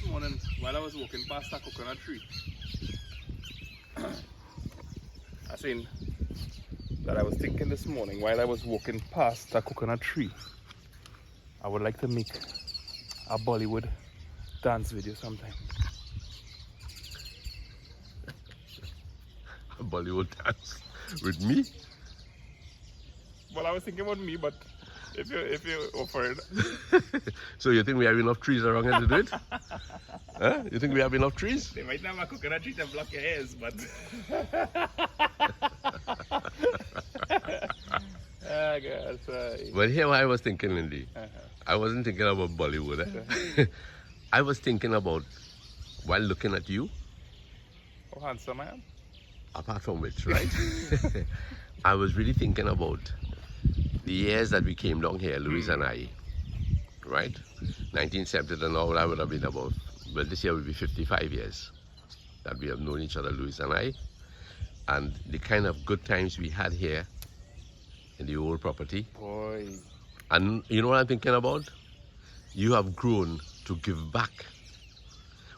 morning while I was walking past a coconut tree. I seen that I was thinking this morning while I was walking past a coconut tree. I would like to make a Bollywood dance video sometime. A Bollywood dance with me? Well, I was thinking about me, but if you offered. So you think we have enough trees around here to do it? Huh? You think we have enough trees? They might not have a coconut tree to block your ears, but. Oh, God, sorry. But here what I was thinking, Lindy. I wasn't thinking about Bollywood. I was thinking about, while looking at you, How handsome I am. apart from which, right? I was really thinking about the years that we came down here, Louis and I, right? 1970 and all, that would have been about, well, this year will be 55 years that we have known each other, Louis and I, and the kind of good times we had here in the old property. Boy. And you know what I'm thinking about? You have grown to give back.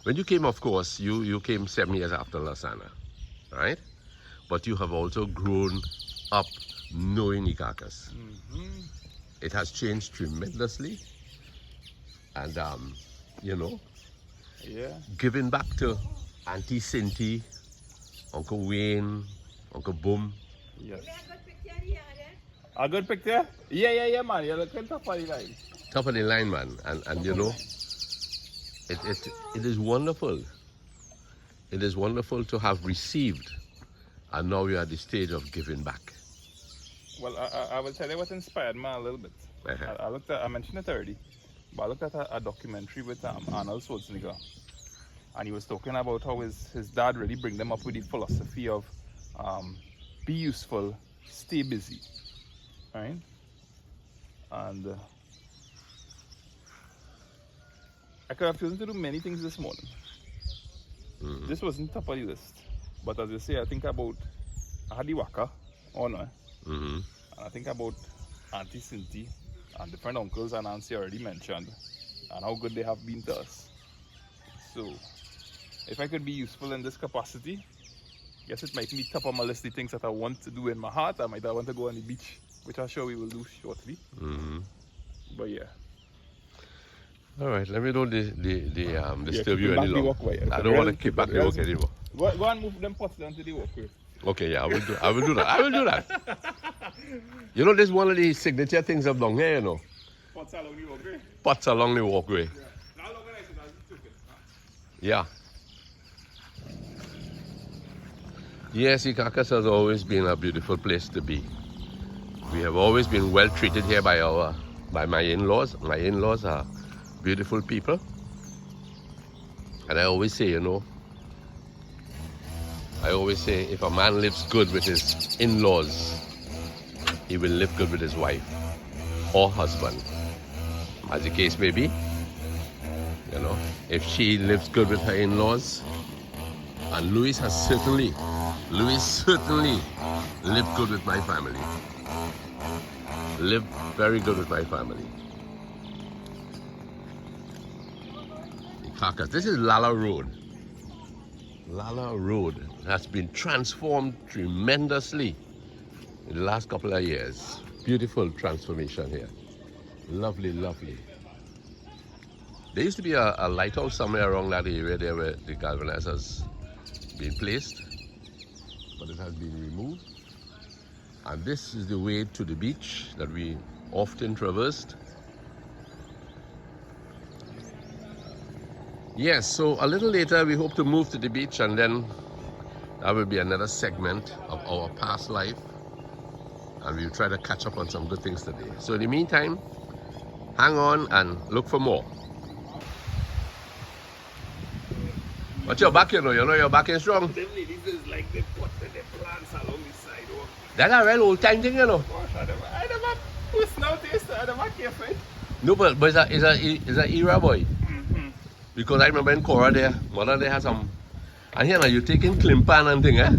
When you came, of course, you came 7 years after Lasana, right? But you have also grown up knowing Icacos. It has changed tremendously. And, you know, Yeah. giving back to Auntie Cindy, Uncle Wayne, Uncle Boom. Yes. A good picture? Yeah, man. You're looking top of the line. Top of the line, man. And you know, it is wonderful. It is wonderful to have received, and now we are at the stage of giving back. Well, I will tell you what inspired me a little bit. I mentioned it already, but I looked at a documentary with Arnold Schwarzenegger, and he was talking about how his dad really bring them up with the philosophy of be useful, stay busy, right? And I could have chosen to do many things this morning. This wasn't top of the list, but as you say, I think about I had the waka, and I think about Auntie Cindy and different uncles and aunts you already mentioned, and how good they have been to us. So, if I could be useful in this capacity, guess it might be top of my list of things that I want to do in my heart. I want to go on the beach, which I'm sure we will do shortly. But yeah. All right, let me don't disturb keep you back any the longer. walkway. I don't want to keep back the walk anymore. Go and move them pots down to the walkway. Okay, yeah, I will do that. I will do that. You know, this is one of the signature things of down here, you know. Pots along the walkway? Pots along the walkway. Yeah. How long I should have took it? Yeah. Yes, Icacos has always been a beautiful place to be. We have always been well treated here by my in-laws. My in-laws are beautiful people. And I always say, you know, if a man lives good with his in-laws, he will live good with his wife or husband, as the case may be. You know, if she lives good with her in-laws, and Louis certainly lived good with my family. Lived very good with my family. Icacos. This is Lala Road. Lala Road has been transformed tremendously in the last couple of years. Beautiful transformation here. Lovely, lovely. There used to be a lighthouse somewhere around that area there where the galvanizer has been placed, but it has been removed. And this is the way to the beach that we often traversed. Yes, so a little later we hope to move to the beach, and then that will be another segment of our past life, and we'll try to catch up on some good things today. So in the meantime, hang on and look for more. What's your back, you know your back is strong. Them ladies is like they put the plants along the sidewalk. That's a real old time thing, you know. I never push now this, I never care for it. No, but it's a era, boy. Because I remember in Cora there, mother there had some, and here now you taking climpan and thing, eh?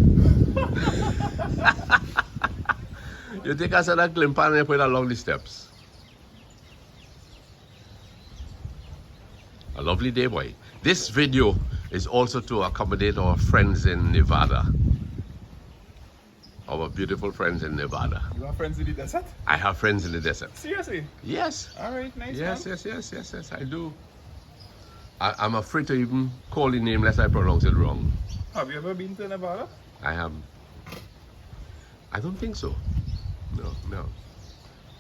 You take us at that climpan and you put it along the steps. lovely day, boy. This video is also to accommodate our friends in Nevada. Our beautiful friends in Nevada. You have friends in the desert? I have friends in the desert. Seriously? Yes. All right, nice. Yes, man. yes, I do. I'm afraid to even call the name lest I pronounce it wrong. Have you ever been to Nevada? I don't think so. No.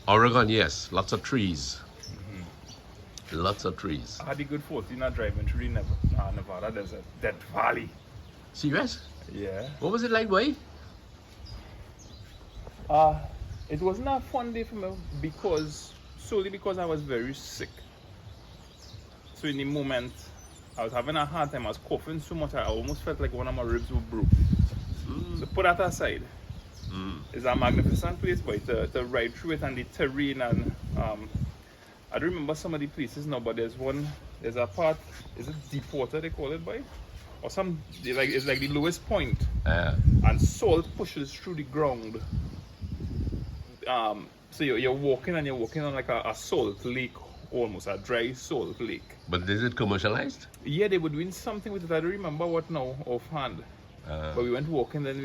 Oregon, yes. Lots of trees. Lots of trees. I had the good fortune of driving through the Nevada desert, Death Valley. Serious? Yeah. What was it like, boy? It wasn't a fun day for me solely because I was very sick. So in the moment, I was having a hard time. I was coughing so much, I almost felt like one of my ribs were broke. So put that aside. It's a magnificent place, boy, to ride through it, and the terrain, and I don't remember some of the places now, but there's a part, is it deep water they call it, boy? Or it's like the lowest point, and salt pushes through the ground. So you're walking on like a salt lake, almost a dry salt lake. But is it commercialized? Yeah, they were doing something with it. I don't remember what now offhand. But we went walking, then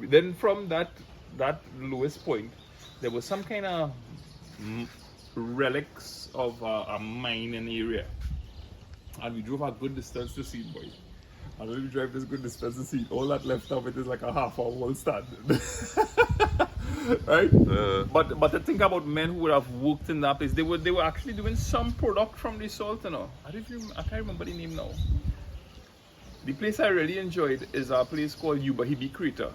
then from that lowest point, there was some kind of relics of a mining area, and we drove a good distance to see it, boy. And when we drive this good distance to see it, all that left of it is like a half hour whole stand. Right? But to think about men who would have worked in that place, they were actually doing some product from the salt, you know. I can't remember the name now. The place I really enjoyed is a place called Yubahibi Crater,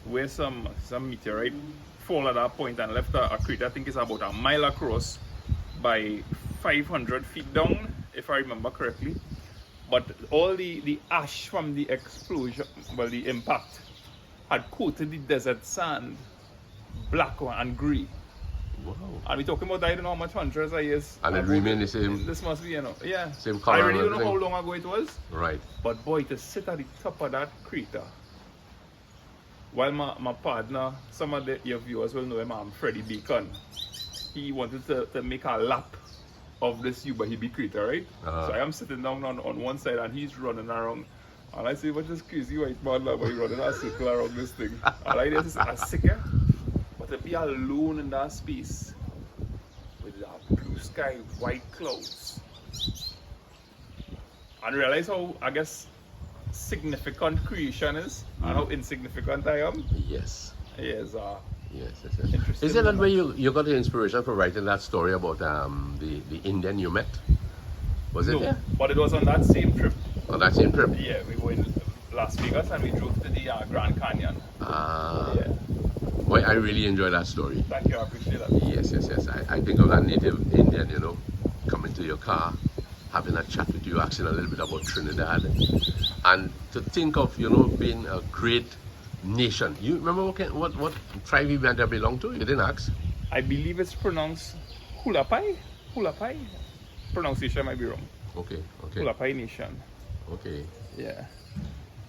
where some meteorite fall at that point and left a crater. I think it's about a mile across by 500 feet down, if I remember correctly. But all the ash from the explosion, well, the impact, had coated the desert sand black and grey. Wow. And we're talking about, I don't know how much, hundreds of years. And it remained the same. This must be, you know, yeah. Same color. I really don't know how long ago it was. Right. But boy, to sit at the top of that crater, while my partner, some of your viewers will know him, Freddie Bacon, he wanted to make a lap of this Yubahibi crater, right? So I am sitting down on one side and he's running around. And I say, what's this crazy white man like, he's running a circle around this thing? And I just a sicker. But to be alone in that space with that blue sky, white clouds, and realize how, I guess, significant creation is and how insignificant I am. Yes. Yes. Yes. Interesting. Is it that way you got the inspiration for writing that story about the Indian you met? Was it? No, there? but it was on that same trip. On that same trip? Yeah, we were in Las Vegas and we drove to the Grand Canyon. Yeah. Boy, I really enjoy that story. Thank you, I appreciate that. Yes. I think of that native Indian, you know, coming to your car, having a chat with you, asking a little bit about Trinidad. And to think of, you know, being a great nation. You remember what tribe you meant to belong to? You didn't ask? I believe it's pronounced Hulapai. Pronunciation might be wrong. Okay. Hulapai Nation. Okay. Yeah.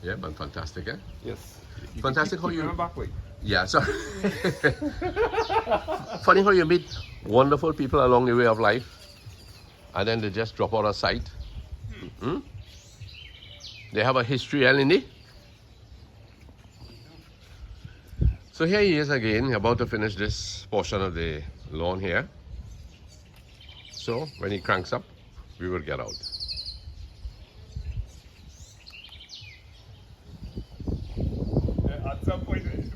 Yeah, but fantastic, eh? Yes. Fantastic how you... Keep back way. Yeah, sorry. Funny how you meet wonderful people along the way of life and then they just drop out of sight. They have a history, Eleni. So here he is again, about to finish this portion of the lawn here. So when he cranks up, we will get out. At some point, when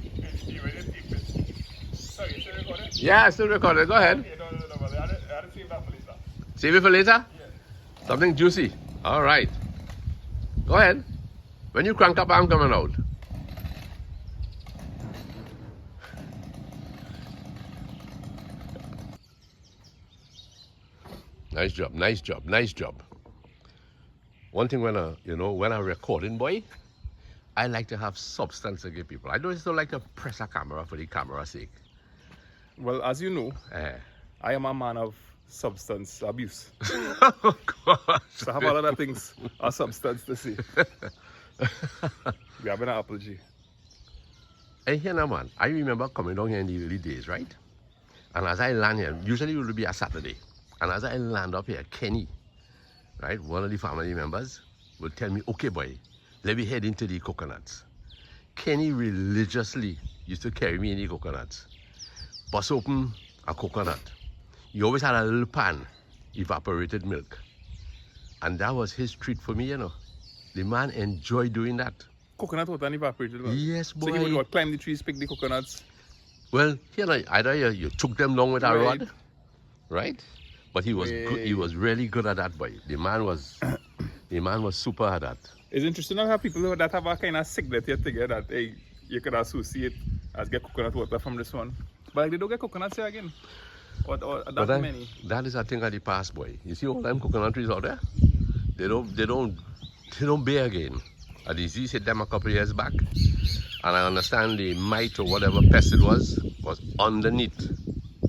you take it. Sorry, still recording? Yeah, still recording. Go ahead. Okay, no. I had to save that for later. Save it for later? Yeah. Something juicy. All right. Go ahead. When you crank up, I'm coming out. Nice job. One thing when I'm recording, boy, I like to have substance to give people. I just don't like to press a camera for the camera's sake. Well, as you know, I am a man of substance abuse. Oh, God. So I have a lot of things of substance to say. We have an apology. Hey, here now, man. I remember coming down here in the early days, right? And as I land here, usually it would be a Saturday. And as I land up here, Kenny, right, one of the family members, will tell me, okay, boy, let me head into the coconuts. Kenny religiously used to carry me in the coconuts. Bust open a coconut. He always had a little pan, evaporated milk. And that was his treat for me, you know. The man enjoyed doing that. Coconut water and evaporated milk. Yes, boy. So he would what, climb the trees, pick the coconuts. Well, you know, either you took them down with a rod, right? But he was good, he was really good at that, boy. The man was super at that. It's interesting how people that have a kind of signet here together that hey, you could associate as get coconut water from this one. But like, they don't get coconuts here again. Or that many. That is a thing of the past, boy. You see all them coconut trees out there? They don't bear again. A disease hit them a couple of years back. And I understand the mite or whatever pest it was underneath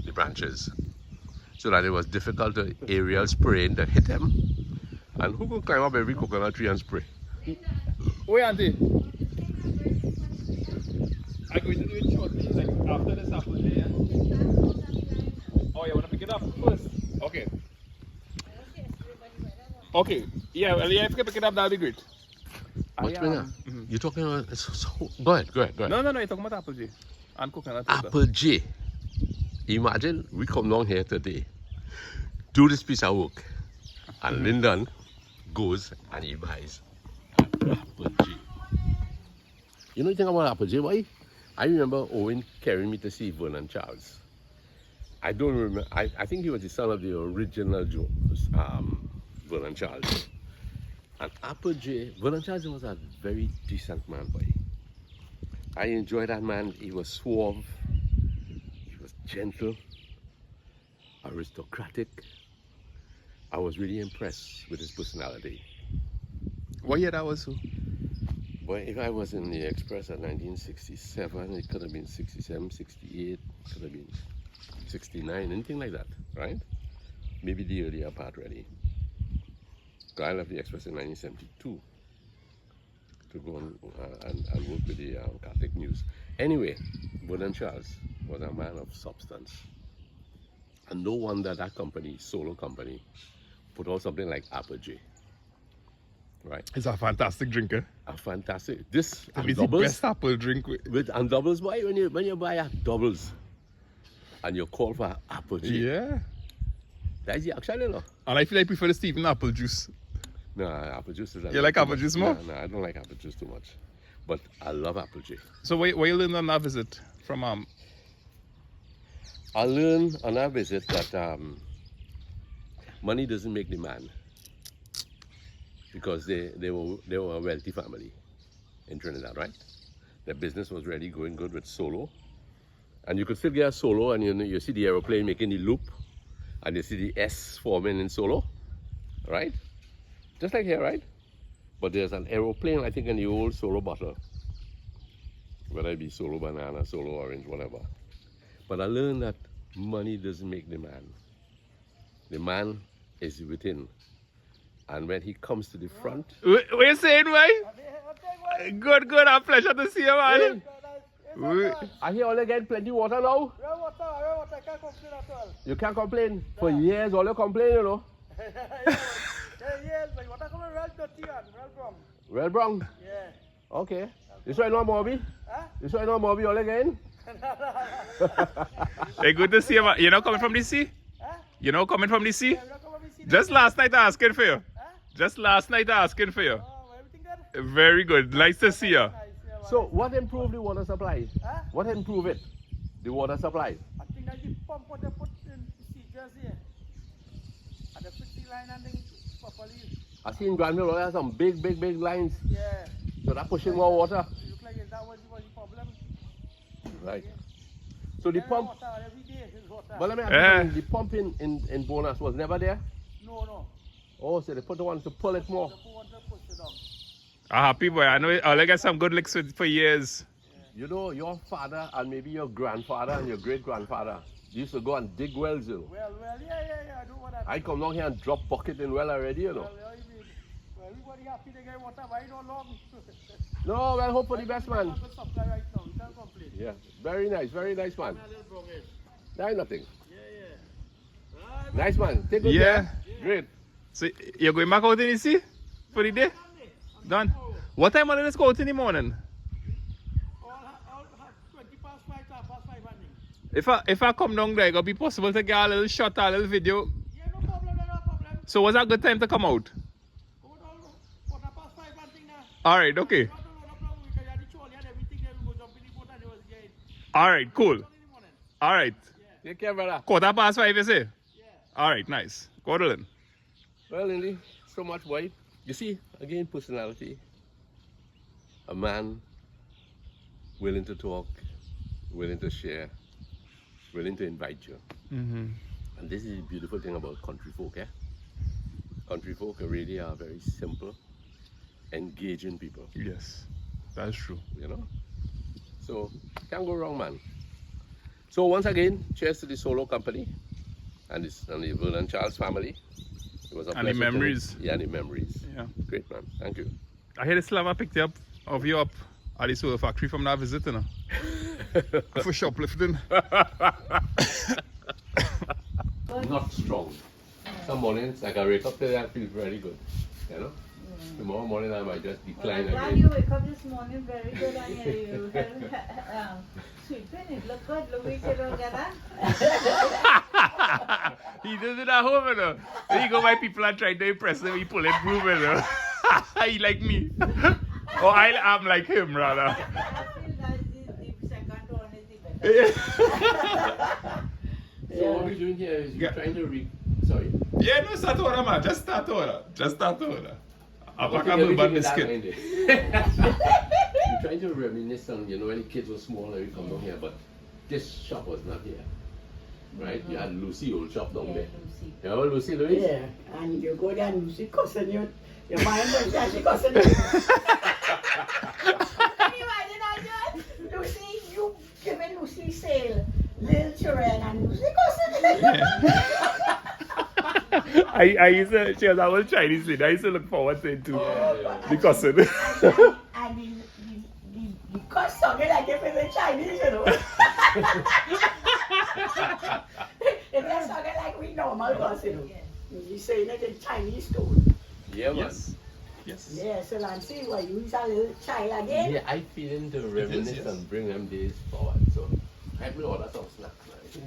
the branches. So that it was difficult to aerial spraying to hit them. And who could climb up every coconut tree and spray? Wait, Auntie. I'm going to do it shortly, like after this apple day, yeah? Oh, you want to pick it up first? Okay. Okay. Yeah, well, yeah, if you can pick it up, that'll be great. What's been that? You're talking about... Go ahead. No, you're talking about apple J and coconut water. Apple J. Imagine we come down here today, do this piece of work, and Lyndon goes and he buys Apple J. You know anything about Apple J, boy? I remember Owen carrying me to see Vernon Charles. I don't remember. I think he was the son of the original Vernon Charles. And Apple J, Vernon Charles was a very decent man, boy. I enjoyed that man. He was suave, he was gentle, aristocratic. I was really impressed with his personality. What year that was? Boy, if I was in the Express at 1967, it could have been 67, 68, could have been 69, anything like that, right? Maybe the earlier part really. I left the Express in 1972 to go and work with the Catholic News. Anyway, Vernon Charles was a man of substance. And no wonder that company, solo company, put out something like Apple J. Right? It's a fantastic drinker. A fantastic. This and it's doubles. The best apple drink with and doubles, boy. When you buy a doubles and you call for Apple J. Yeah. That's the action, you know. And I feel I prefer the Stephen apple juice. No, apple juice is... You like apple juice more? No, I don't like apple juice too much. But I love Apple J. So where you learned on that visit from I learned on that visit that money doesn't make the man. Because they were a wealthy family in Trinidad, right? Their business was really going good with solo. And you could still get a solo and you see the aeroplane making the loop and you see the S forming in solo, right? Just like here, right? But there's an aeroplane, I think, in the old solo bottle. Whether it be solo banana, solo orange, whatever. But I learned that money doesn't make the man. The man is within. And when he comes to the front... What you saying, boy? Good. A pleasure to see you, man. I hear all again plenty water now. Real water, I can't complain at all. You can't complain. For years, all you complain, you know. Yes, but water coming real dirty and real brown. Real brown? Yeah. Okay. This why no Moby? Huh? This why no Moby all again? Hey, good to see you, man. You know coming from the sea? Huh? You know coming from the sea? Yeah, come over and see Just last night asking for you. Huh? Just last night asking for you. Oh, everything good? Very good. Nice to see you. Nice, yeah, So, what improved the water supply? Huh? What improved it? The water supply? I think that the pump what they put in procedures here. And they put the line and then properly. I see in Granville all have some big lines. Yeah. So that pushing more water. It look like that was the problem. Right. So the pump, Water, every day is water. but let me ask you something, the pump in Bonus was never there? No. Oh, so they put the one to pull it more. The one to push it down. A happy boy. I know I'll get some good licks for years. You know, your father and maybe your grandfather and your great-grandfather used to go and dig wells, you know. Well, yeah, I know what that I come down here and drop bucket in well already, you know. Well, everybody happy they get water, why not long? No, well, hope for the best, man. Good supply right now, we can't complain. Yeah, very nice, man. A little brown, That ain't nothing. yeah. Nice man. Take good Yeah. care. Great. So you're going back out in the sea for the day? Done. What time are you go out in the morning? All 20 past 5 to half past 5 hunting. If I come down there, it'll be possible to get a little shot, a little video. Yeah, no problem, no problem. So what's a good time to come out? Come on, all quarter past 5 hunting now. Alright, okay. No problem, because you had the trolley and everything, then we go jump in the boat and they was getting Alright, cool. in the morning. Alright. Take care, brother. 5:15, you say? Yeah. Alright, nice. Go to then. Well, Lindy, so much white. You see, again, personality. A man willing to talk, willing to share, willing to invite you. Mm-hmm. And this is the beautiful thing about country folk, eh? Country folk really are very simple, engaging people, Yes, that's true. you know? So, can't go wrong, man. So once again, cheers to the Solo Company and the Vernon Charles family. It was a And the pleasure to- memories. Yeah, the memories. Yeah. Great, man. Thank you. I hear the slava picked you up of you up at the solar factory from that visit, you know. For shoplifting. Not strong. Some mornings, like I wake up today, I feel very good. You know? Tomorrow morning, I might just decline I'm glad again. you wake up this morning very good and you sweeping. It look good. Look, we sit together. He does it at home, you know. There you go, my people are trying to impress him. He pull it proof, you know. He like me. Or I'm like him, rather. I feel that the second one is the better. So what we're doing here is we're Yeah. trying to read. Sorry. Yeah, no, start order, man. Just start order. Just start order. I'll pack a Everything bourbon is that biscuit. minded. We're trying to reminisce on, you know, when the kids were small and we come down here, but this shop was not here. Right? You had Lucy old shop down there. Lucy. You know Lucy, Louis? Yeah, and you go there and you see cousin, your mind was that she cousin. Can you imagine that, John? Lucy, you giving Lucy sale, little children, and Lucy cousin. I used to, she was a old Chinese lady. I used to look forward to it too. The cousin. And the cousin sounded like if it's a Chinese, you know. It just sounded like we normal cousin, you know. You saying it in Chinese too. Yeah, man. Yes. Yes. Yeah, so Nancy, well, you is a little child again. Yeah, I feel him to reminisce yes. and bring them days forward. So, I will order some snacks. Right?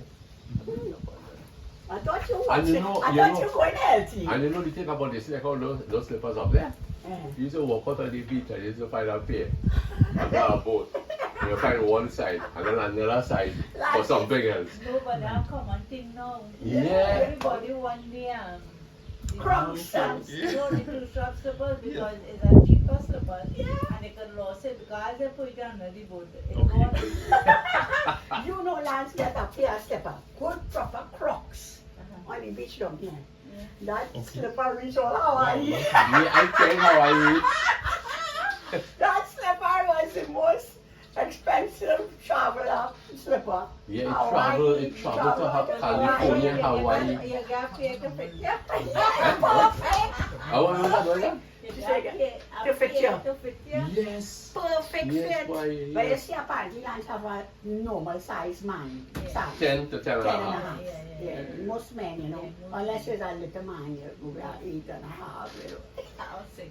I thought you And watching. you know- I you thought know- you going healthy. And you know the thing about this, like how those slippers up there? Eh. You used to walk out on the beach and you used to find a pair under a boat. You find one side and then another side for something else. No, but that's common thing now. Yeah. Everybody want the Crocs. No, the two strap slippers because it's a cheaper slipper. And they can lose it because they put it under the boat. It goes. You know, Lance get a pair of slipper, good proper Crocs on the beach down here. That slipper reach all Hawaii. Yeah, I think how I That slipper was the most expensive traveler slipper. Yeah, Hawaii, it traveled to traveled California, to Hawaii. You got paid to fit you. Perfect. I want to know. You got paid To fit you. to fit you. Yes. Perfect Yes, fit. why, But you yes. see, apparently, Lance have a normal size man. Yeah. Size. 10 to 10 and a 10 and a half. half. Yeah. Most men, you know, Yeah, most unless you're a little man, you go at 8 and a half, you know. Or 6.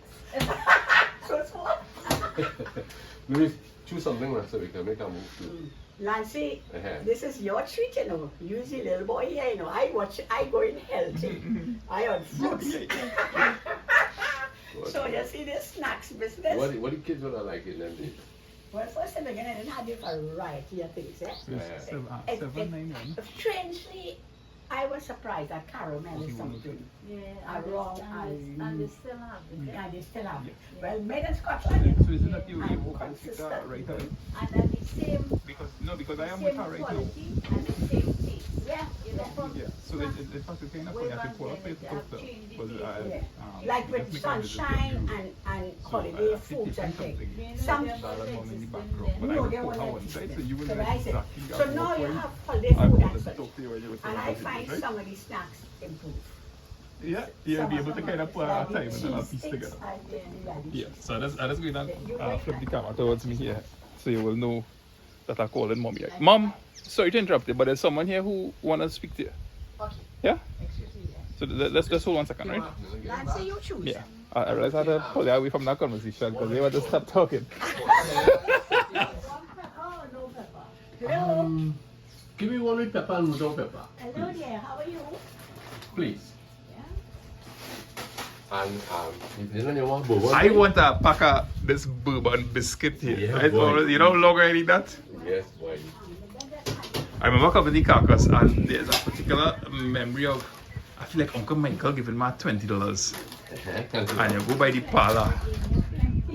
So small. Louis, choose something man, so we can make a move too. Nancy, Uh-huh. this is your treat, you know. You the little boy here, you know. I go in healthy. I on fruits. So you see this snacks business. What the kids would have liked in them days? Well, first in the beginning, it had a variety of things, eh? It- 791. Strangely, I was surprised that caramel is something. Yeah, Wrong, and they still have it. And they still have it. Yeah. Well, made in Scotland, you know. So isn't that you And can speak that consistent. right away? And then the same, Because I am same with her right now. quality and the same taste. Yeah, You know, from Yeah, so it's possible kind of funny. I have to call up it to yeah. Like with sunshine and holiday foods and things. Some- Salmon in the background, Yeah. but I No, will they put were her not one side, so existing. you will So know I said, exactly so at now what you point have holiday I food wanted and to such. talk to you when you were And I talking find about it, right? some of these snacks improve. Yeah, yeah, be able to kind of put our time and then I'll piece together. Yeah, so I'm just going to flip the camera towards me here so you will know that I call it mommy. Mom, sorry to interrupt you, but there's someone here who want to speak to you. Okay. Yeah? So let's just hold 1 second, right? Nancy, you choose. Yeah. I realize I had to pull you away from that conversation because they want to stop talking. Oh, no pepper. Hello. Give me one with pepper and without pepper. Hello there, how are you? Please. Yeah. And if you want bourbon. I want a pack of this bourbon biscuit here. Yeah, Right? boy. You know how long I need that? Yes, boy. I remember coming to Icacos and there's a particular memory of, I feel like Uncle Michael giving me $20. And you go by the parlor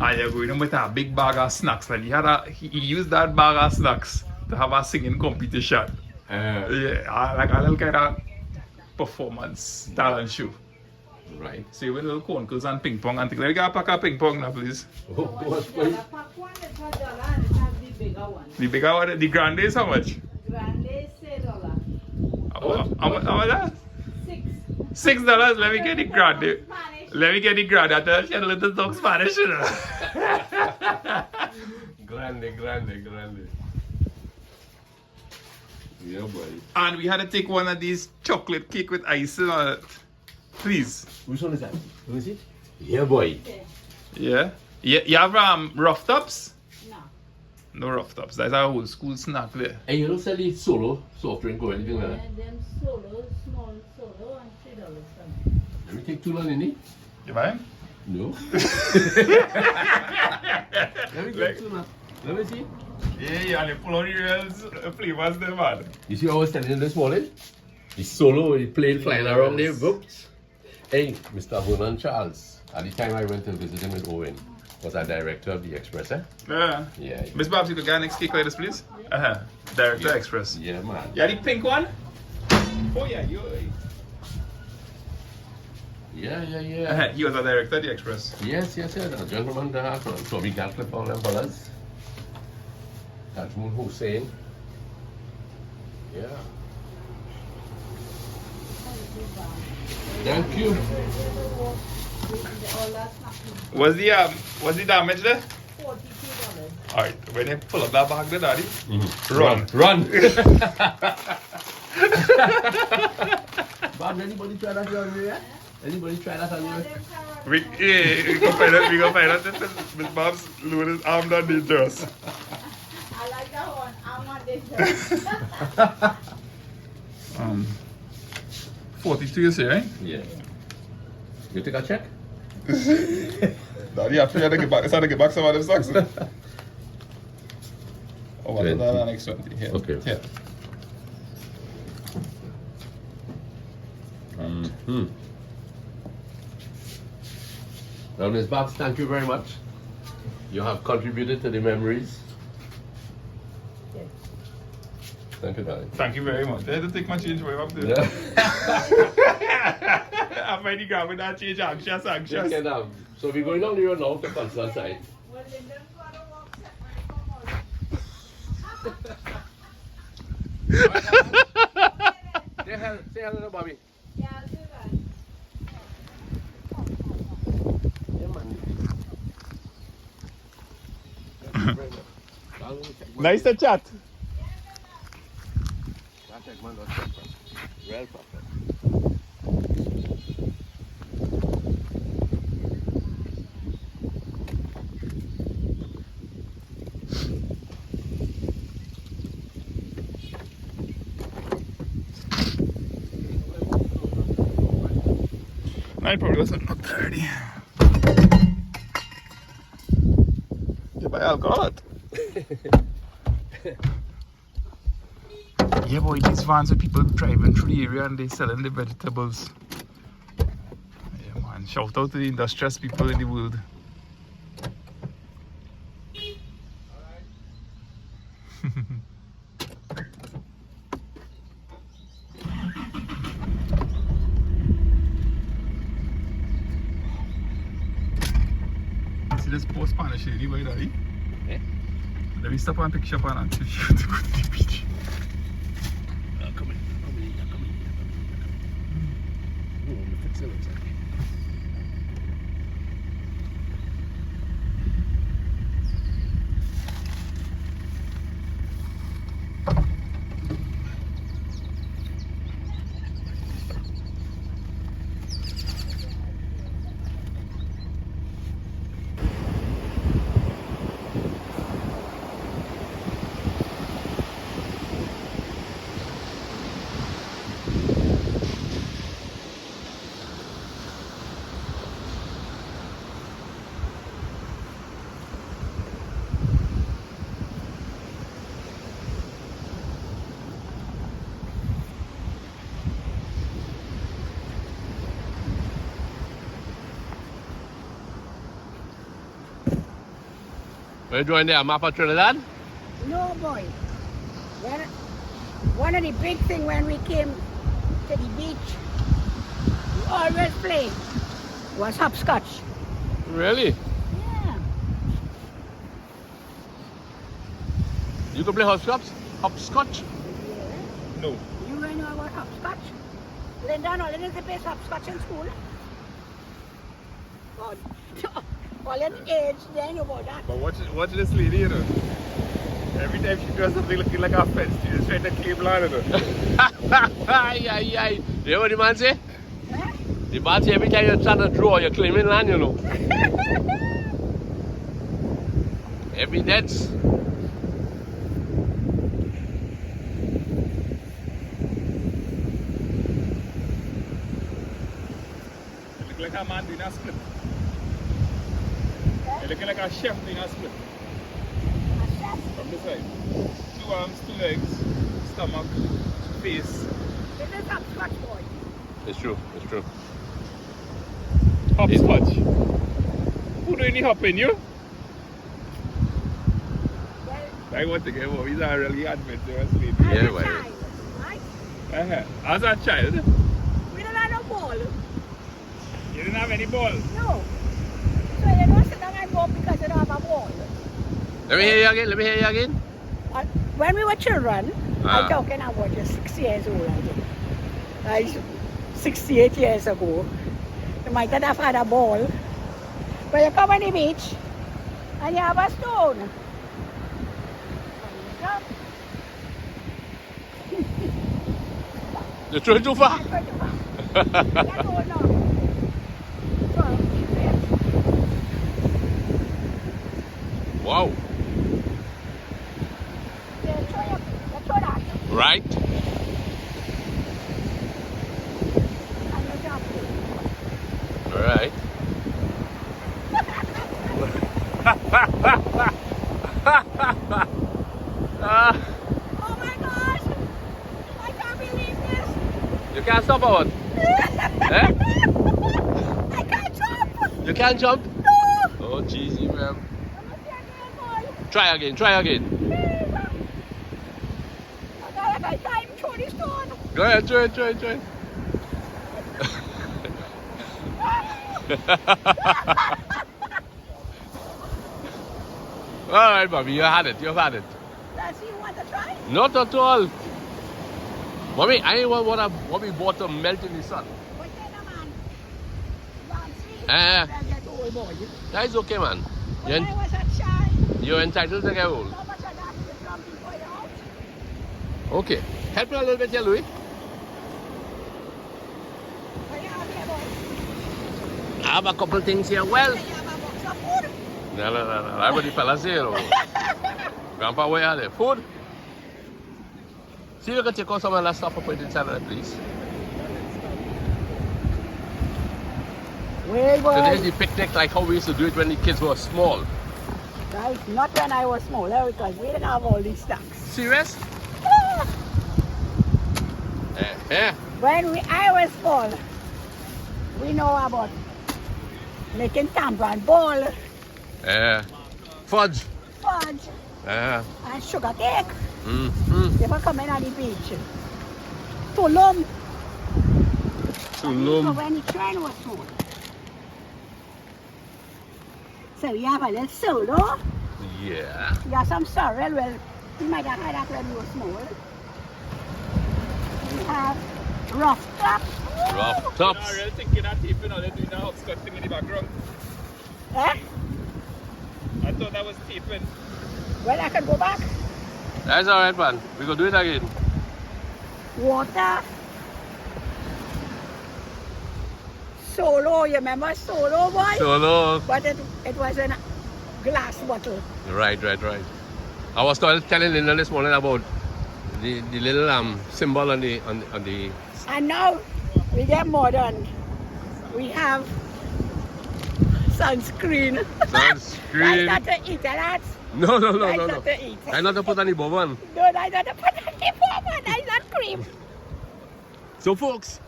and you go in with a big bag of snacks. And he used that bag of snacks to have a singing competition. Yeah, like a little kind of performance talent show. Right. So you win little corncles and ping pong and things. Let me get a pack of ping pong now, please. Oh, gosh, boy. The bigger one, the grande is how much? Grande is $6. How much that? $6. $6. Let me get the grande. Let me get the grande. I tell you a little talk Spanish, you know. Grande. Yeah, boy. And we had to take one of these chocolate cake with icing on it. Please. Which one is that? Let me see. Yeah, boy. Yeah. You have rough tops? No. No rough tops. That's our old school snack there. And you don't sell the solo soft drink or anything like that? And them solo, small solo, and $3 for me. Let me take 2 long in it. You mind? No. Let me take 2 now. Let me see. Yeah, and you pull on the real flavors there, man. You see how I was telling you this morning? The solo, the plane flying around there, whoops. Hey, Mr. Vernon Charles, at the time I went to visit him in Owen, was a director of the Express, eh? Yeah. Yeah. Miss Babs, you could get next cake like this, please? Director Express. Yeah, man. Yeah, the pink one? Oh, yeah, you. Yeah. He was a director of the Express. Yes. A gentleman there from Tommy Gatcliffe, all them fellas. Tajmul Hussain. Yeah. Thank you. Was the damage there? $42. Alright, when you pull up that bag there, Daddy, Run. Bob, anybody try that on you yet? Anybody try that on you? we go find out that Miss Babs load is armed and dangerous. I like that one. I'm on this. 42 you say, right? Yeah. You take a check? Daddy, I feel to get back some of them socks. Oh, what 20. is that next 20? Here. Okay. Here. Well, Ms. Babs, thank you very much. You have contributed to the memories. Yes. Thank you, darling. Thank you very much. I had to take my change way up there. Yeah. I'm ready to go with that change. Anxious. Okay, now. So we're going down the road now to Constant side. Well, then them gotta walk separate from us. Say hello to Bobby. Yeah, I'll do that. Yeah, man. Nice to chat. Well, perfect. I probably wasn't not 30. You buy alcohol. Yeah, boy, these vans with people driving through the area and they selling the vegetables. Yeah, man. Shout out to the industrious people in the world. See this poor Spanish lady by Daddy? Eh? Let me stop and pick you up and see if you want to go to the beach. Come in. Oh, I'm fixing it. Are you drawing there a map of Trinidad? No, boy. One of the big things when we came to the beach, we always play, was hopscotch. Really? Yeah. You can play hopscotch? Hopscotch? No. You know about hopscotch? Linda, no, Linda plays hopscotch in school. God. All at age, then you about that. But watch this lady, you know. Every time she does something looking like a fence, she just trying to claim land, you know. Ay, ay, ay. You hear what the man say? Huh? The man say every time you're trying to draw, you're claiming land, you know. Evidence. It look like a man doing a split. It looking like a chef doing a split. From the side. 2 arms, 2 legs, stomach, face. This is hopscotch, boy. It's true, it's true. Hopscotch. Who do any hop in you? Well, I want to get home. He's a really adventurous lady. as Yeah, a well. child, right? As a child, We don't have no ball. you didn't have any ball. No. So you don't sit down and go because you don't have a ball. Let me hear you again, let me hear you again. When we were children, Ah. I'm talking about just 6 years old, I think. Like 68 years ago. You might not have had a ball. But you come on the beach and you have a stone. And you jump. You're throwing too far. That's what you want. That's all now. So, Wow. you throw that Right? and you jump. Alright. Oh my gosh! I can't believe this! You can't stop or what? Eh? I can't jump! You can't jump? No! Oh, jeezy, man. I'm a 10-year-old boy. Try again, try again. I gotta climb through the stone. Go ahead, try it, try it, try it. Alright, Bobby, you had it, you had it. Let's see, you want to try? Not at all. Mommy, I ain't want Mommy bought to melt in the sun. But then, man, don't see. Eh. I get old boy. That's okay, man. When I was a child, You're entitled to get old. so much of that is jumping for you out. Okay. Help me a little bit here, Louis. What you have here, boy? I have a couple things here. Well, You have a box of food. no. I'm what the fella say, you know. Grandpa, where are they? Food? See, you can take out some of that stuff and put it inside of there, please. Well, boy. Today's the picnic like how we used to do it when the kids were small. Right, not when I was smaller because we didn't have all these stocks. Serious? When I was small, we know about making tampon ball, Fudge. fudge, and sugar cake. They were coming on the beach. Tulum. So Tulum. when the train was small. So you have a little solo, Yeah. you have some sorrel, well, you might have had that when you were small. We have rough tops. Rough I'm tops. really thinking that people, you know, they're doing the hopscotch thing in the background. Eh? I thought that was taping. Well, I can go back. That's alright, man. We go do it again. Water. Solo, you remember Solo, boy? Solo. But it was in a glass bottle. Right. I was telling Linda this morning about the little symbol on the And now we get modern. We have sunscreen. sunscreen. That's not to eat, that's No. that's not to eat. I not to put any bubble. No, that's not to put on the bubble. That's not cream. So folks,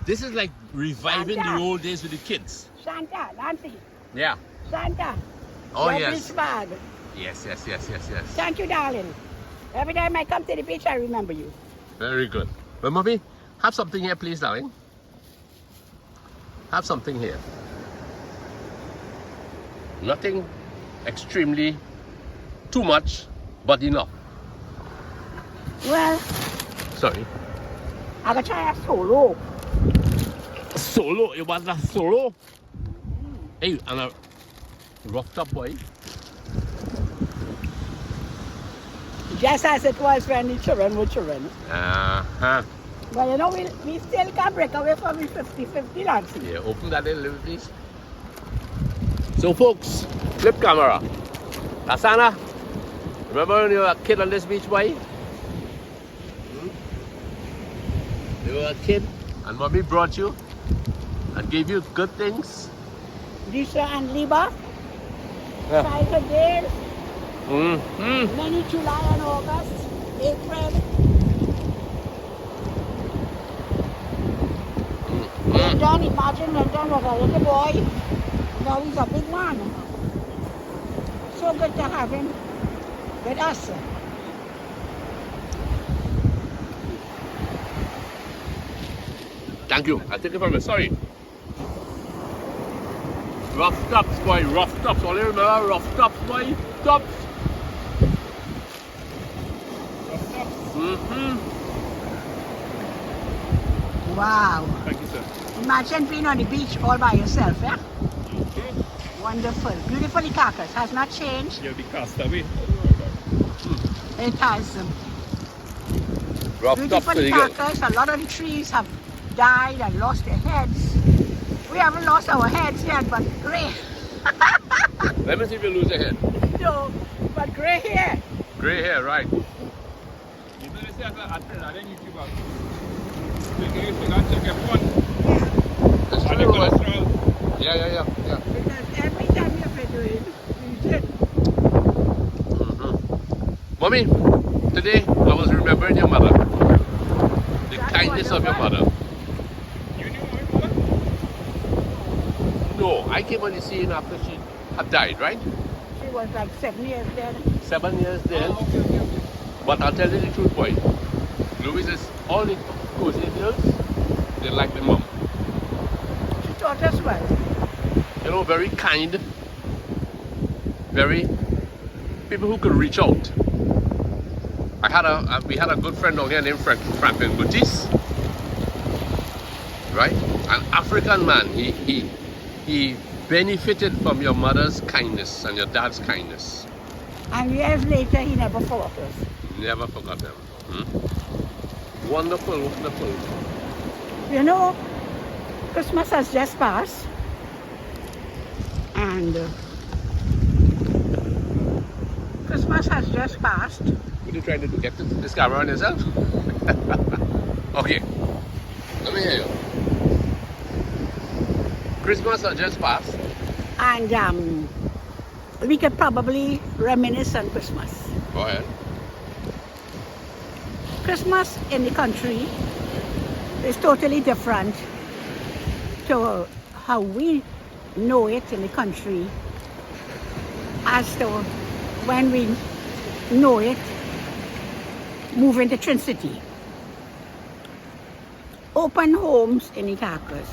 this is like reviving Santa. the old days with the kids. Santa, Nancy, Yeah. Santa. Oh your yes. beach bag. Yes. Thank you, darling. Every time I come to the beach, I remember you. Very good. Well, mommy, have something here, please, darling. Have something here. Nothing extremely too much, but enough. Well, Sorry. I gotta try a solo. Solo? You want a solo? Hey, and a roughed up boy. Just as it was when the children were children. Uh-huh. But you know, we still can't break away from the 50-50 dancing. Yeah, open that a little, please. So, folks, flip camera. Lasana, remember when you were a kid on this beach, boy? You were a kid, and mommy brought you and gave you good things. Lisa and Liba, Yeah. childhood days, Mm-hmm. many July and August, April. Don, imagine when Don was a little boy, now he's a big man. So good to have him with us. Thank you. I'll take it from you. Sorry. Rough tops, boy. Rough tops. Only remember rough tops, boy. Tops. Mm-hmm. Wow. Thank you, sir. Imagine being on the beach all by yourself, yeah? Wonderful. Beautiful Icacos. Has not changed. You'll be cast away. It has Rough tops beautiful pretty good. Icacos. A lot of the trees have died and lost their heads. We haven't lost our heads yet, but grey. Let me see if you lose your head. No, but grey hair. Grey hair, right. You know, they say I didn't YouTube. You got to check everyone. That's And the true, boy. cholesterol. Yeah. Because every time you've been doing, you did. Mm-hmm. Mommy, today I was remembering your mother. The That's kindness of your wonderful. mother. You knew my mother? No, I came on the scene after she had died, right? She was like 7 years dead. 7 years dead. Oh, okay. But I'll tell you the truth, boy. Louise is all the cozy girls, they like the mom. She taught us well. You know, very kind. Very people who could reach out. We had a good friend down here named Franklin Butis. Right? An African man. He benefited from your mother's kindness and your dad's kindness. And years later, he never forgot us. Never forgot them. Wonderful. You know, Christmas has just passed. And Christmas has just passed. What are you trying to do? Get this camera on yourself? Okay. Let me hear you. Christmas has just passed. And we could probably reminisce on Christmas. Go ahead. Christmas in the country is totally different to how we know it in the country as to when we know it moving to Trin City. Open homes in Icacos.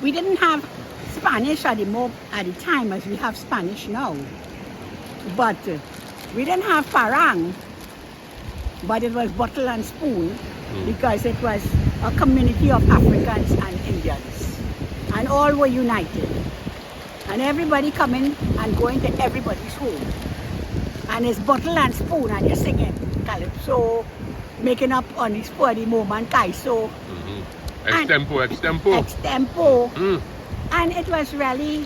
We didn't have Spanish at the time as we have Spanish now. But we didn't have parang, but it was bottle and spoon because it was a community of Africans and Indians. And all were united. And everybody coming and going to everybody's home. And it's bottle and spoon and you're singing calypso, making up on the spur of the moment, kaiso. Extempo. Extempo. And it was really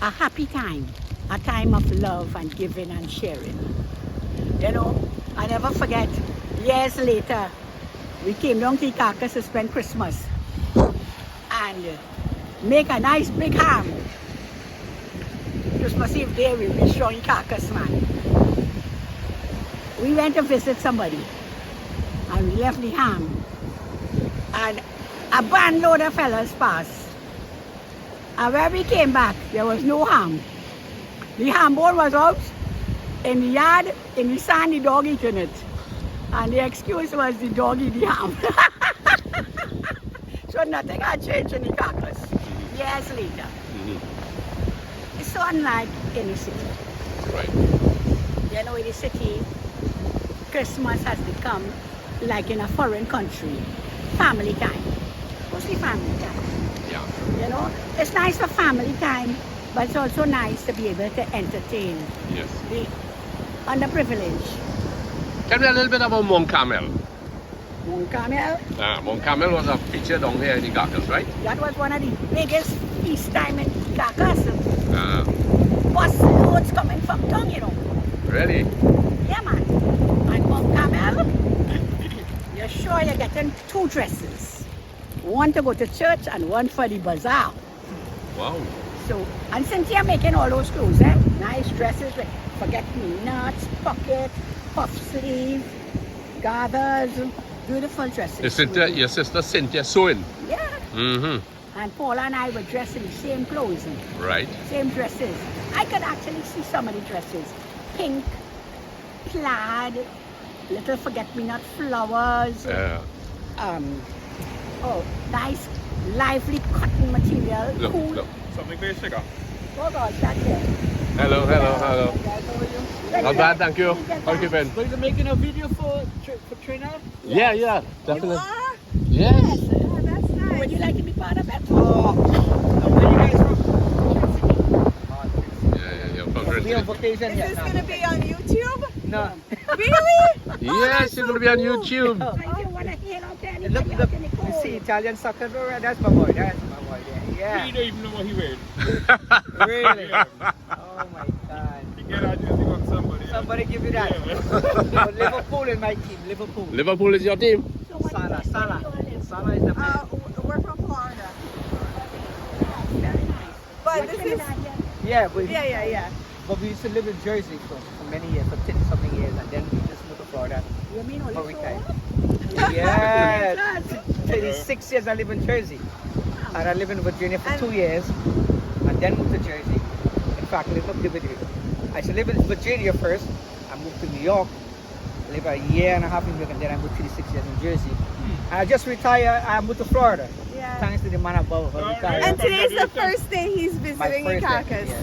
a happy time, a time of love and giving and sharing. You know, I never forget, years later, we came down to Icacos to spend Christmas and make a nice big ham. Christmas Eve day, we reached down Icacos, man. We went to visit somebody and we left the ham. And a bandload of fellas passed. And when we came back, there was no ham. The ham bowl was out in the yard, in the sand, the dog eating it. And the excuse was the dog eat the ham. So nothing had changed in Icacos years later. It's so unlike any city. Right. You know, in the city, Christmas has become like in a foreign country, family time. Mostly family time. Yeah. You know, it's nice for family time, but it's also nice to be able to entertain Yes. the underprivileged. Tell me a little bit about Mont Carmel. Mont Carmel, Mont Carmel was a feature down here in Icacos, right? that was one of the biggest feast time in Icacos. Uh, Bus loads coming from town, you know. really? Yeah, man. And Mont Carmel, you're sure you're getting 2 dresses. One to go to church and one for the bazaar. Wow. So, and Cynthia making all those clothes, eh? Nice dresses with forget-me-nots, pocket, puff sleeve, gathers, beautiful dresses. Your sister Cynthia sewing. Yeah. Mm-hmm. And Paula and I were dressed in the same clothes, Right. same dresses. I could actually see some of the dresses. Pink, plaid, little forget-me-not flowers. Oh, nice, lively cotton material. Look, cool. look. Something for your sugar. Oh God, that's it. Hello. Not bad, thank you. How you keeping? So you're making a video for Trinis? Yeah, definitely. You are? Yes. Oh, that's nice. Would you like to be part of it? Where are you guys from? Yeah, from We on Trinis. vacation Is yet? this gonna be on YouTube? No. Really? Yes, it's gonna be on YouTube. So you want to hear out there? Look, Anybody look. out in the You cold? see Italian soccer door? That's my boy. That's my boy there. He Yeah. don't even know what he wearing. Really? Yeah. Oh my God. He get out jersey from somebody. Somebody give you that. Yeah. Oh, Liverpool is my team. Liverpool. Liverpool is your team? So what Salah. do you think you all live? Salah is the man. We're from Florida. Very nice. But What this Trinidad, is, yeah? Yeah, but yeah. But we used to live in Jersey for many years, for 10-something years, and then we just moved to Florida You mean only for so retire. old? Yeah, 36 years I live in Jersey, and I live in Virginia for 2 years, and then moved to Jersey. In fact, I lived up to Virginia. I should live in Virginia first. I moved to New York, live a year and a half in New York, and then I moved 36 years in Jersey. And I just retired. I moved to Florida. Yeah. Thanks to the man above. I retired. And today's the first day he's My visiting first day, Icacos. yeah.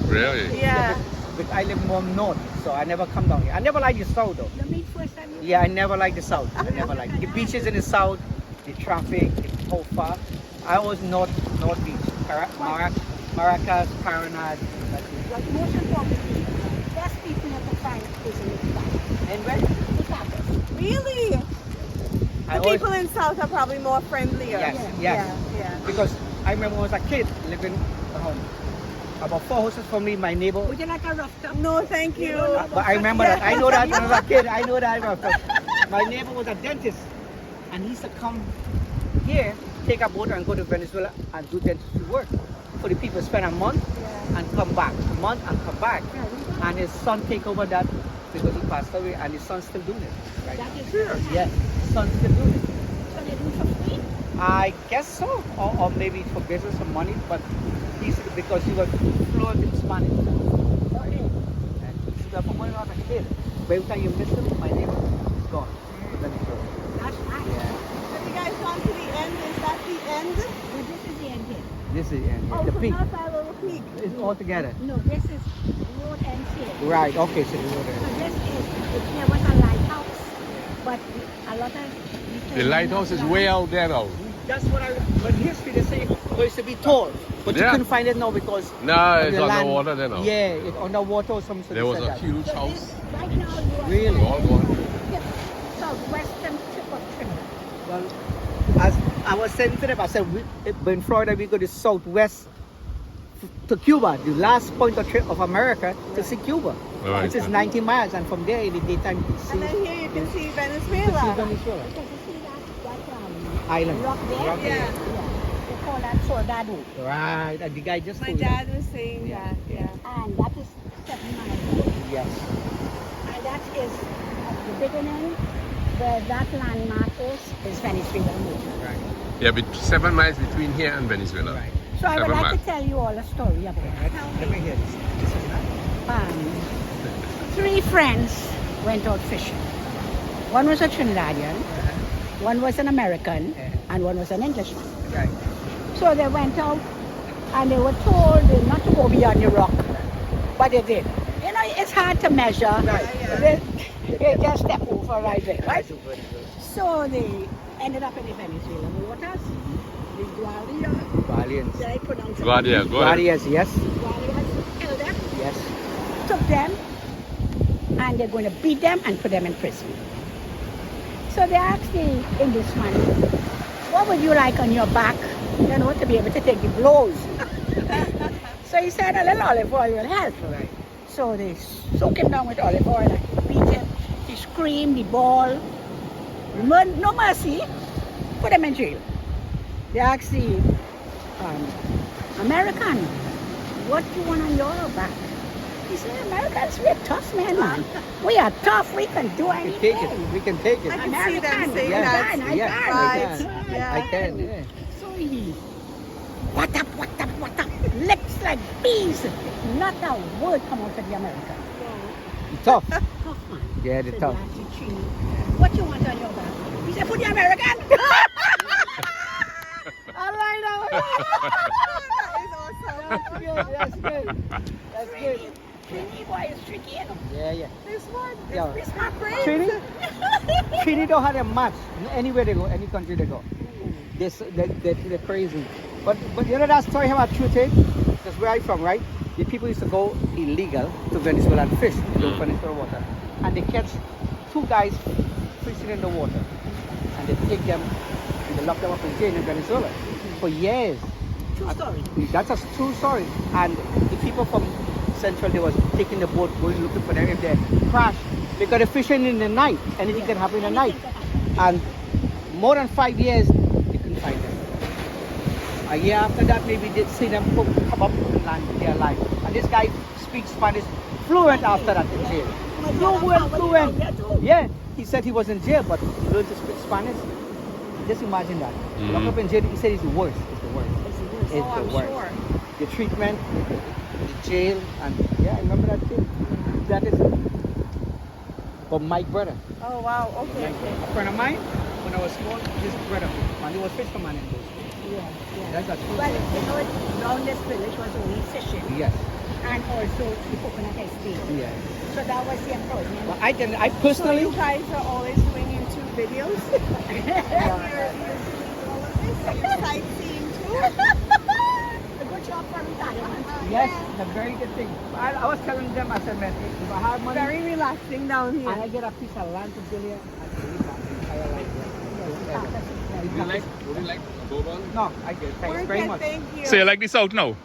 Really? Yeah. But I live more north, so I never come down here. I never liked the south though. You meet first time you Yeah, I never liked the south. I never liked the beaches in the south, the traffic, it's so far. I was north beach, Maracas, Paranad. But most importantly, best people you can find is in Icacos. And when Icacos. Really? I The always, people in South are probably more friendlier. yes, Yeah. yes, Yeah. because I remember when I was a kid living at home. About 4 houses from me, my neighbor. Would you like a rough top? No, thank you. But I remember that. I know that when I was a kid. I know that. My neighbor was a dentist, and he used to come here, take a boat, and go to Venezuela and do dentistry work for the people. Spend a month and come back, a month and come back. And his son take over that because he passed away, and his son's still doing it. Right? That is sure. Yes, his son's still doing it. So they do for free? I guess so, or maybe for business or money, but he's because he was fluent in Spanish. And from when I was a kid, but every time you miss him, my neighbor is gone. Venezuela. That's nice. Yeah. Have you guys gone to the end? Is that the end? Well, this is the end here. This is Oh, the so peak. not that little peak. It's all together. No, this is road ends here. Right. Okay. So the So water. this is, there was a lighthouse, but a lot of... The lighthouse is way out there now. That's what I. But history they say it used to be tall, but you Yeah. couldn't find it now because. No, of it's the land. underwater there now. Yeah, it's underwater or something. There was said a that. huge So house. this, right now you are... Really? All gone. Southwestern tip of Trinidad. Well, as I was saying to them, I said, in Florida, we go to southwest to Cuba, the last point of America to see Cuba, Right. which is 90 miles, and from there in the daytime you can see, And then here you can see you can see Venezuela. Venezuela. Because you see that Island. rock there? Rock there. Yeah. They call that Soldado. Right, and the guy just My told me. dad was saying Yeah. that. Yeah. And that is 7 miles. Yes. And that is at the beginning where that landmark is Venezuela. Right. Yeah, 7 miles between here and Venezuela. Right. So I would 7 like miles. to tell you all a story about it. Let me hear this. This is nice. three friends went out fishing. One was a Trinidadian, one was an American, and one was an Englishman. Right. So they went out and they were told not to go beyond the rock, but they did. You know, it's hard to measure. Right. They just step over right there, right? So they ended up in the Venezuelan waters. The Valiant. did I pronounce it? Guardia, go ahead. Guardians, yes. Guardians held them, Yes. took them, and they're going to beat them and put them in prison. So they asked the Englishman, what would you like on your back, you know, to be able to take the blows? So he said, a little olive oil will help. Right. So they soak him down with olive oil and beat him. He screamed, he bawled. No mercy, put him in jail. They asked the American, what do you want on your back? He said, Americans, we're tough men, man. We are tough, we can do We can anything. take it. We can take it. I can see them saying Yes. that. I Yes. can. Right. Yeah. I can. Yeah. So he, what up, lips like bees. Not a word come out of the American. Tough. Tough man. Yeah, the Said, tough. "Auntie Trini, what you want on your back? He said, put the American. I like that one. That is awesome. That's good. That's good. Trini boy is tricky, you know. Yeah, yeah. This one. Yeah. It's my brain. Trini don't have a match. Anywhere they go, any country they go. They're crazy. But you know that story about true thing? That's where I'm from, right? The people used to go illegal to Venezuela and fish in the Venezuela water. And they catch two guys fishing in the water. And they take them and they lock them up in jail in Venezuela for years. True story. That's a true story. And the people from Central, they was taking the boat, going looking for them. If they crash, because they're fishing in the night. Anything can happen in the night. And more than 5 years, they couldn't find them. A year after that, maybe they see them come up and land, they're alive. And this guy speaks Spanish fluent after that in jail. Fluent. Yeah, he said he was in jail, but learned to speak Spanish. Just imagine that. Lock up in jail, he said it's the worst. It's the worst. It's Oh, the I'm worst. sure. The treatment, the jail, and yeah, I remember that too. That is but my brother. Oh, wow. Okay. A friend of mine, when I was small, his brother, and he was fisherman in those. Yeah. That's a true Well, story. you know, around this village was only fishing Yes, and also the coconut estate. yes. So that was the employment. But I So personally, you guys are always doing YouTube videos? You're sightseeing too? A good job for retirement. yes, a very good thing. I was telling them, I said, man, if I have money Very relaxing down and here. I get a piece of land to build here, I can live my entire life here. Would you like to go on? No, I did. Thanks We're very good, much. thank you. So you like this out now?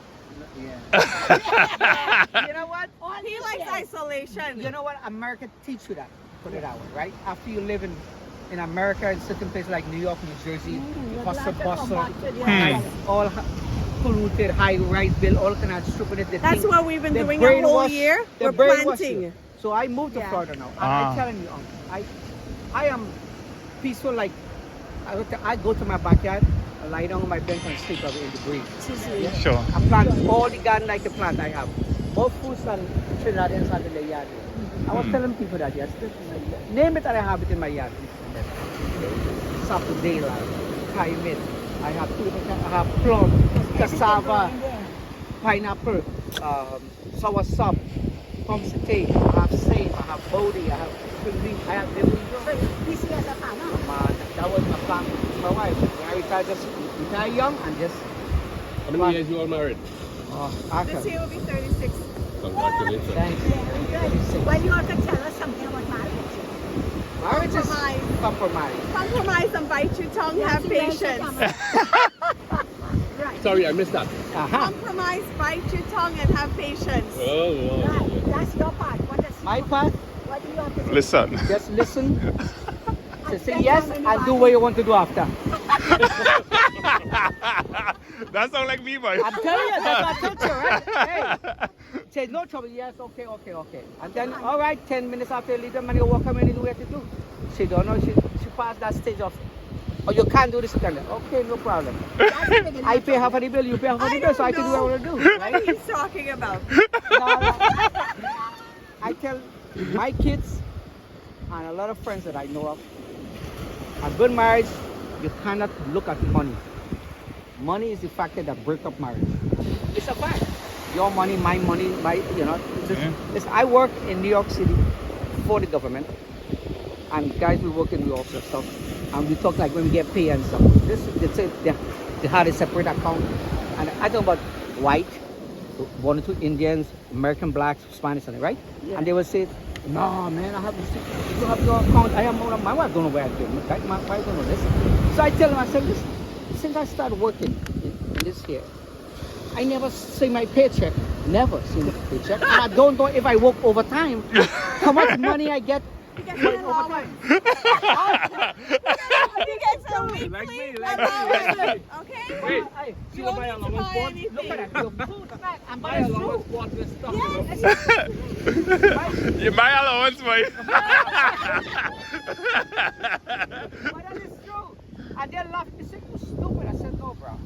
Yeah. You know what? He likes isolation. You know what? America teach you that. Put it out, right? After you live in America, in certain places like New York, New Jersey, hustle, bustle, all polluted, high-rise bill, all kind of stupid. That's what we've been they're doing a whole brainwashed- year. they're We're brainwashed planting. you. So I moved to Yeah. Florida now. Ah. I'm telling you, I am peaceful. Like I go to my backyard, I lie down on my bench and sleep away in the breeze. Sure. I plant all the garden like the plant I have. More fruits than Trinidadians have in the yard. I was telling people that yesterday. Name it and I have it in my yard. Saturday, climate. I have plum, cassava, pineapple, soursop, pumpkin, I have sage, I have bodi, I have spring beans, I have everything. This year as a farmer. Man, that was my plan with my wife. When I retired, just retire young and just. How many years you all married? This year will be 36. Congratulations. Thanks. Well, you have to tell us something about marriage. Marriage is Compromise. compromise. Compromise and bite your tongue. Have patience. Right. Sorry, I missed that. Compromise, bite your tongue, and have patience. Oh, Right. That's your part. What is My part, What do you have to say? Listen. just listen, to say yes and do what you want to do after. That sounds like me, boy. I'm telling you, that's what I told you, right? Hey, say no trouble, yes, okay. And then, all right, 10 minutes after you leave them and you walk home and you do what you do. She don't know, she passed that stage of, oh, you can't do this, you can't. Okay, no problem. I pay half of the bill, you pay half of the bill, so I can do what I want to do, What right? are you talking about? No, I tell my kids and a lot of friends that I know of, a good marriage, you cannot look at money. Money is the factor that breaks up marriage. It's a fact. Your money, my, you know. Listen, I work in New York City for the government, and guys, we work in New York and stuff, and we talk like when we get paid and stuff. They say they had a separate account, and I talk about white, 1 or 2 Indians, American blacks, Spanish, and right? Yeah. And they would say, no, man, I have this. If you have your account, I have my wife don't know where I do it. Right? My wife don't know this. So I tell them, I said, listen, since I started working in this here, I never see my paycheck. Never see my paycheck. And I don't know if I work overtime, how much money I get. You get an allowance. You get some weekly allowance. Okay? Wait, hey, see You what don't my need to allowance buy bought? anything. Look at that. Your food, man. And my That's allowance true. bought this stuff. Yes. You buy allowance, boy. But that is true. And they laugh. They say, you stupid. I said, no, bro.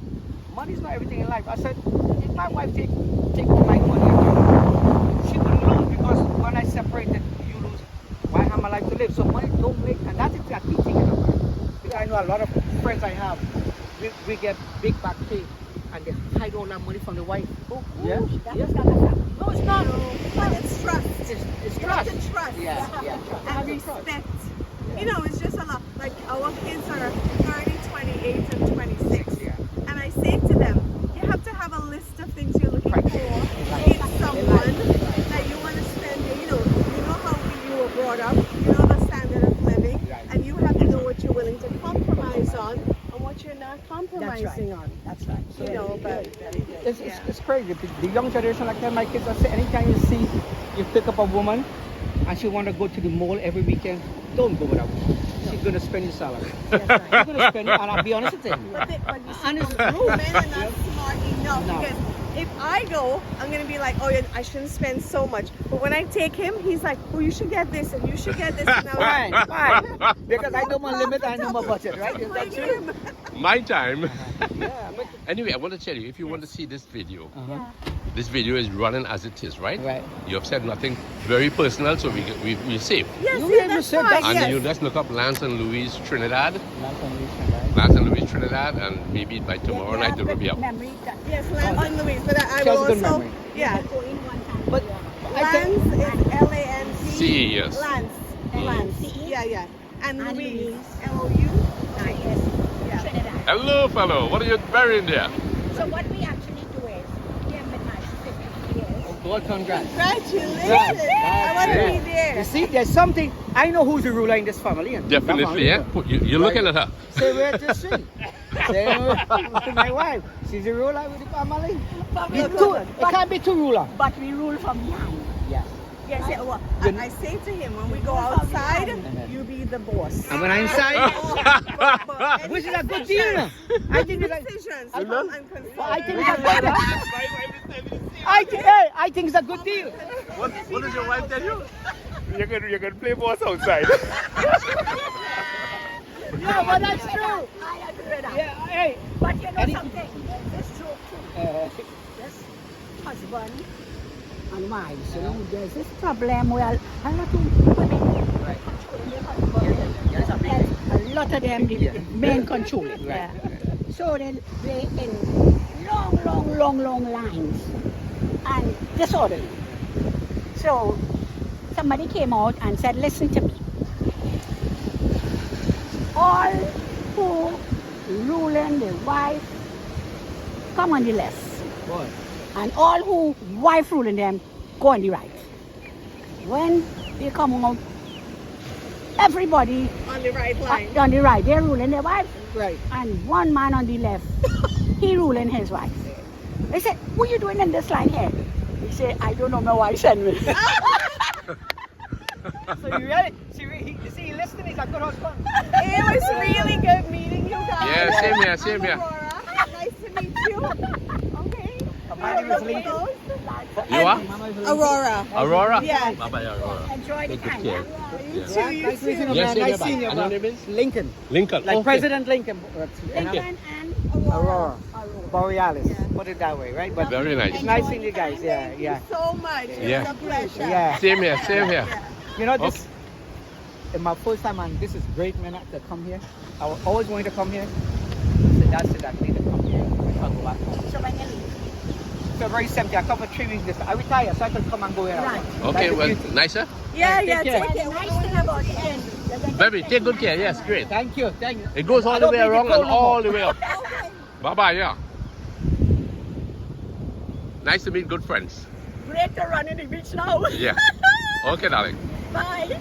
Money's not everything in life. I said, if my wife take all my money, she would lose because when I separated, you lose. Why have my life to live? So money don't make, and that's the key thing in life. Because I know a lot of friends I have, we get big back pay, and they hide all that money from the wife. Oh, yeah. That's not a fact. No, it's not. But it's trust. It's You trust. have to trust. Yeah. And respect. You know, it's just a lot. Like our kids are 30, 28, and 26. Yeah. And I say to them, you have to have a list of things you're looking Right. for in someone that you want to spend. You know how you were brought up. You know the standard of living, Right. and you have to know what you're willing to compromise on and what you're not compromising on. That's right. You know, but It's crazy. The young generation like that, my kids, I say, anytime you pick up a woman and she want to go to the mall every weekend, don't go with that woman. She's going to spend your salary. She's going to spend it, and I'll be honest with you. but you see, And it's men true. are not smart enough No. because if I go, I'm gonna be like, oh yeah, I shouldn't spend so much. But when I take him, he's like, oh, you should get this and you should get this. And I'm like, Fine. Because I know my limit, I know my budget, right? Is that true? My time. Yeah. But, Anyway, I want to tell you, if you want to see this video, uh-huh. this video is running as it is, right? Right. You have said nothing very personal, so we're safe. Yes, You yeah, even that's said fine. that. And Yes. you just look up Lance and Louise Trinidad, Last one, right? Lance and Louise Trinidad, and maybe by tomorrow You night have it will good be up. memory that Yes, Lance and Louise, but I She has will a good also, memory. yeah. go in one time. But I Lance think, is Lance. C, yes. Lance. Lance. Yeah, yeah. And And Louise. Louise. L-O-U. Yes. Yeah. Trinidad. Hello, fellow. What are you burying there? So what we actually do is, we have been married 50 years. oh God, congrats. Congratulations. Yeah. I want to Yeah. be there. You see, there's something, I know who's the ruler in this family. And Definitely, yeah. You're looking at her. Say where to see. Say to my wife. She's the ruler with the family. It can't be two ruler. But we rule from behind. Yes. Yes, yeah, well, Good. I say to him, when we go outside, you be the boss. And when I'm inside, But any which is a good deal. I think it's like, decisions I come know. and confirm. well, I think it's a good I think it's a good deal. What does your wife tell you? You can play boss outside. Yeah, but that's true. I agree with that. Yeah, hey. But you know Any- something? It's true too. This husband and wives, you know, there's this problem where a lot of women controlling their husband. And a lot of them, the men control it. Right. So they in long lines and disorderly. So somebody came out and said, listen to me. All who ruling the wife come on the left. Boy. And all who wife ruling them go on the right. When they come out, everybody On the right line. on the right, they're ruling their wife. Right. And one man on the left, he ruling his wife. They said, what are you doing in this line here? He said, I don't know, my wife sent me. So you really, see, he listening, he's a good husband. It was really good meeting you guys. Yeah, same here, same I'm here. Aurora. Nice to meet you. Okay. My name is Lincoln. You are? Aurora. Aurora? Yes. Bye-bye, Aurora. Enjoy the Take time. care. You Yeah. too, you Nice meeting too. you, Yes, man. same Nice here, seeing you, and man. your name is? Lincoln. Lincoln. Like Okay. President Lincoln. Lincoln and Aurora. Aurora. Borealis. Yeah. Put it that way, right? But Very nice. it's nice seeing you guys. Yeah, Thank yeah. you so much. Yeah. It's a pleasure. Yeah. Same here, same here. Yeah. You know, this is my first time, and this is great, man, to come here. I always wanted to come here. So that's it. I need to come here. I'll go back home. So when you leave. So very simply, I come for 3 weeks. I retire, so I can come and go here. Right. Okay, That's the well, beauty. nicer? Yeah, Take yeah, care. take And it. the nice thing about it is, you get Baby, take good care. Yes, great. Thank you, thank you. It goes I all the don't way think around it's and cold no more. all the way up. Okay. Bye-bye, yeah. Nice to meet good friends. great to run in the beach now. Yeah. Okay, darling. Bye.